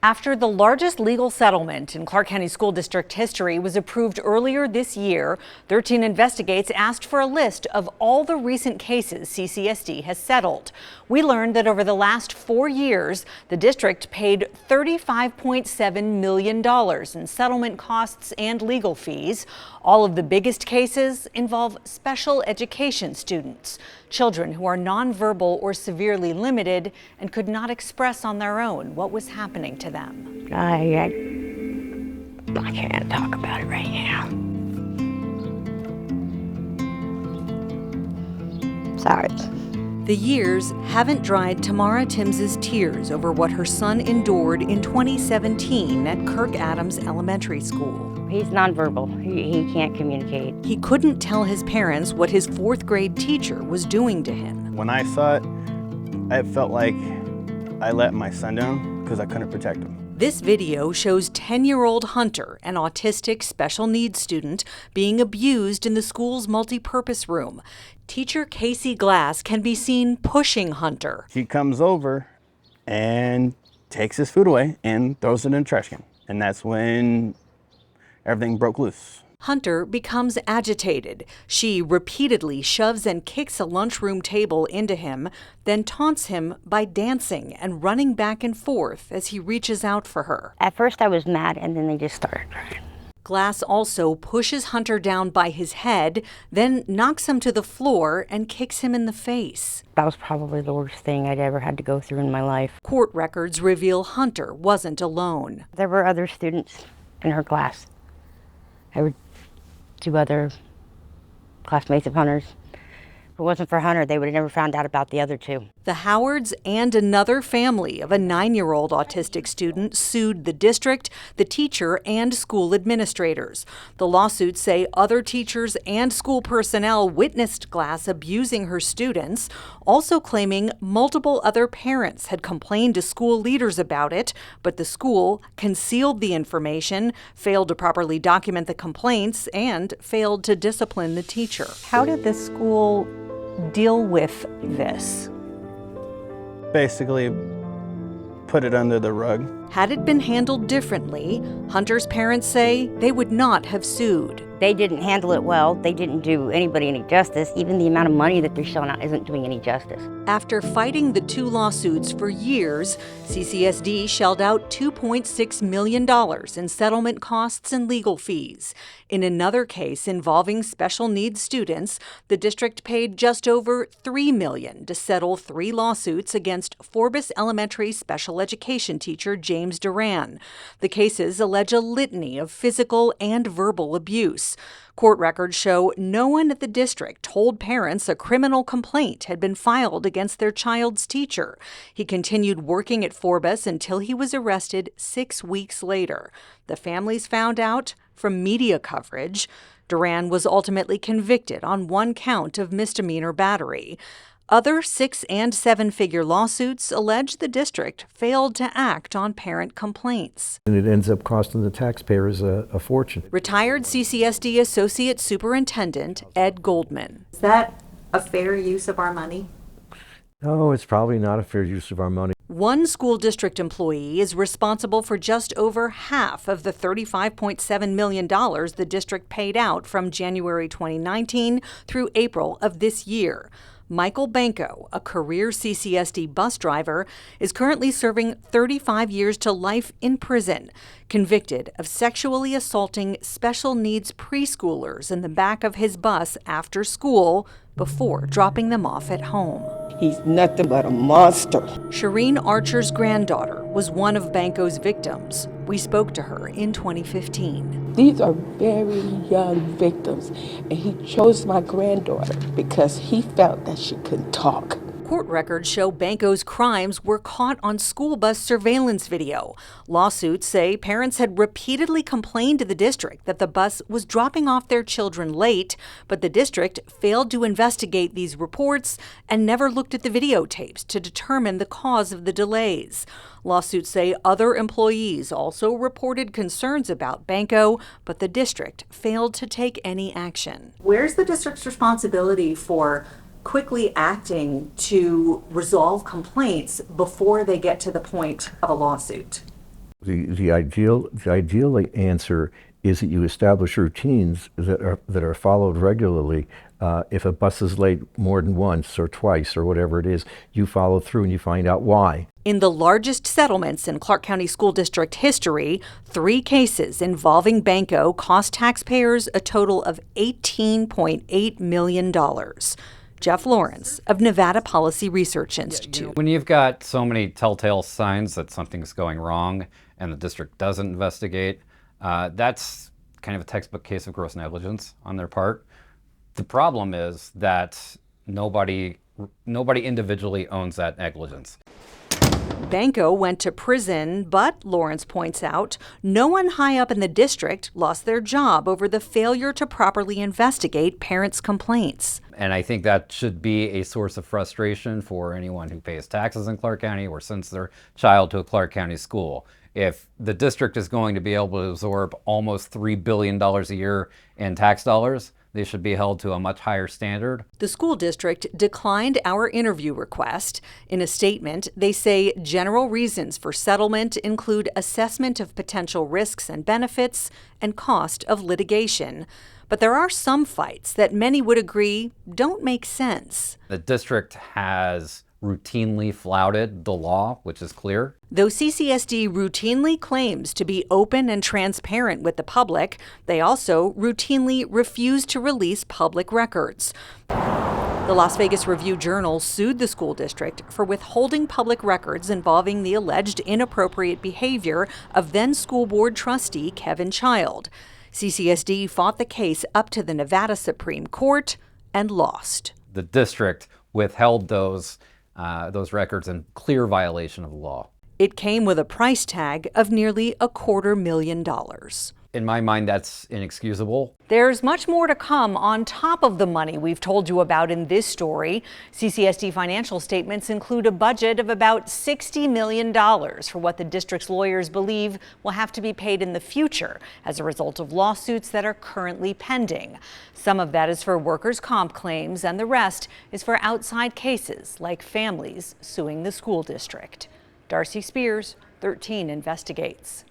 After the largest legal settlement in Clark County School District history was approved earlier this year, 13 Investigates asked for a list of all the recent cases CCSD has settled. We learned that over the last 4 years, the district paid $35.7 million in settlement costs and legal fees. All of the biggest cases involve special education students, children who are nonverbal or severely limited and could not express on their own what was happening to them. I can't talk about it right now. Sorry. The years haven't dried Tamara Timms' tears over what her son endured in 2017 at Kirk Adams Elementary School. He's nonverbal. He can't communicate. He couldn't tell his parents what his 4th grade teacher was doing to him. When I saw it, I felt like I let my son down because I couldn't protect him. This video shows 10-year-old Hunter, an autistic special needs student, being abused in the school's multi-purpose room. Teacher Casey Glass can be seen pushing Hunter. He comes over and takes his food away and throws it in a trash can. And that's when everything broke loose. Hunter becomes agitated. She repeatedly shoves and kicks a lunchroom table into him, then taunts him by dancing and running back and forth as he reaches out for her. At first I was mad, and then they just started crying. Glass also pushes Hunter down by his head, then knocks him to the floor and kicks him in the face. That was probably the worst thing I'd ever had to go through in my life. Court records reveal Hunter wasn't alone. There were other students in her class. There were 2 other classmates of Hunter's. If it wasn't for Hunter, they would have never found out about the other 2. The Howards and another family of a 9-year-old autistic student sued the district, the teacher, and school administrators. The lawsuits say other teachers and school personnel witnessed Glass abusing her students, also claiming multiple other parents had complained to school leaders about it, but the school concealed the information, failed to properly document the complaints, and failed to discipline the teacher. How did the school deal with this? Basically, put it under the rug. Had it been handled differently, Hunter's parents say they would not have sued. They didn't handle it well. They didn't do anybody any justice. Even the amount of money that they're shelling out isn't doing any justice. After fighting the 2 lawsuits for years, CCSD shelled out $2.6 million in settlement costs and legal fees. In another case involving special needs students, the district paid just over $3 million to settle 3 lawsuits against Forbes Elementary special education teacher James Duran. The cases allege a litany of physical and verbal abuse. Court records show no one at the district told parents a criminal complaint had been filed against their child's teacher. He continued working at Forbes until he was arrested 6 weeks later. The families found out from media coverage. Duran was ultimately convicted on 1 count of misdemeanor battery. Other 6- and 7-figure lawsuits allege the district failed to act on parent complaints. And it ends up costing the taxpayers a fortune. Retired CCSD Associate Superintendent Ed Goldman. Is that a fair use of our money? No, it's probably not a fair use of our money. One school district employee is responsible for just over half of the $35.7 million the district paid out from January 2019 through April of this year. Michael Banco, a career CCSD bus driver, is currently serving 35 years to life in prison, convicted of sexually assaulting special needs preschoolers in the back of his bus after school before dropping them off at home. He's nothing but a monster. Shireen Archer's granddaughter was one of Banco's victims. We spoke to her in 2015. These are very young victims, and he chose my granddaughter because he felt that she couldn't talk. Court records show Banco's crimes were caught on school bus surveillance video. Lawsuits say parents had repeatedly complained to the district that the bus was dropping off their children late, but the district failed to investigate these reports and never looked at the videotapes to determine the cause of the delays. Lawsuits say other employees also reported concerns about Banco, but the district failed to take any action. Where's the district's responsibility for quickly acting to resolve complaints before they get to the point of a lawsuit? The ideal answer is that you establish routines that are followed regularly. If a bus is late more than once or twice or whatever it is, you follow through and you find out why. In the largest settlements in Clark County School District history, 3 cases involving Banco cost taxpayers a total of $18.8 million. Jeff Lawrence of Nevada Policy Research Institute. When you've got so many telltale signs that something's going wrong and the district doesn't investigate, that's kind of a textbook case of gross negligence on their part. The problem is that nobody individually owns that negligence. Banco went to prison, but, Lawrence points out, no one high up in the district lost their job over the failure to properly investigate parents' complaints. And I think that should be a source of frustration for anyone who pays taxes in Clark County or sends their child to a Clark County school. If the district is going to be able to absorb almost $3 billion a year in tax dollars, they should be held to a much higher standard. The school district declined our interview request. In a statement, they say general reasons for settlement include assessment of potential risks and benefits and cost of litigation. But there are some fights that many would agree don't make sense. The district has routinely flouted the law, which is clear. Though CCSD routinely claims to be open and transparent with the public, they also routinely refuse to release public records. The Las Vegas Review-Journal sued the school district for withholding public records involving the alleged inappropriate behavior of then school board trustee Kevin Child. CCSD fought the case up to the Nevada Supreme Court and lost. The district withheld those records in clear violation of the law. It came with a price tag of nearly $250,000. In my mind, that's inexcusable. There's much more to come on top of the money we've told you about in this story. CCSD financial statements include a budget of about $60 million for what the district's lawyers believe will have to be paid in the future as a result of lawsuits that are currently pending. Some of that is for workers' comp claims, and the rest is for outside cases like families suing the school district. Darcy Spears, 13 Investigates.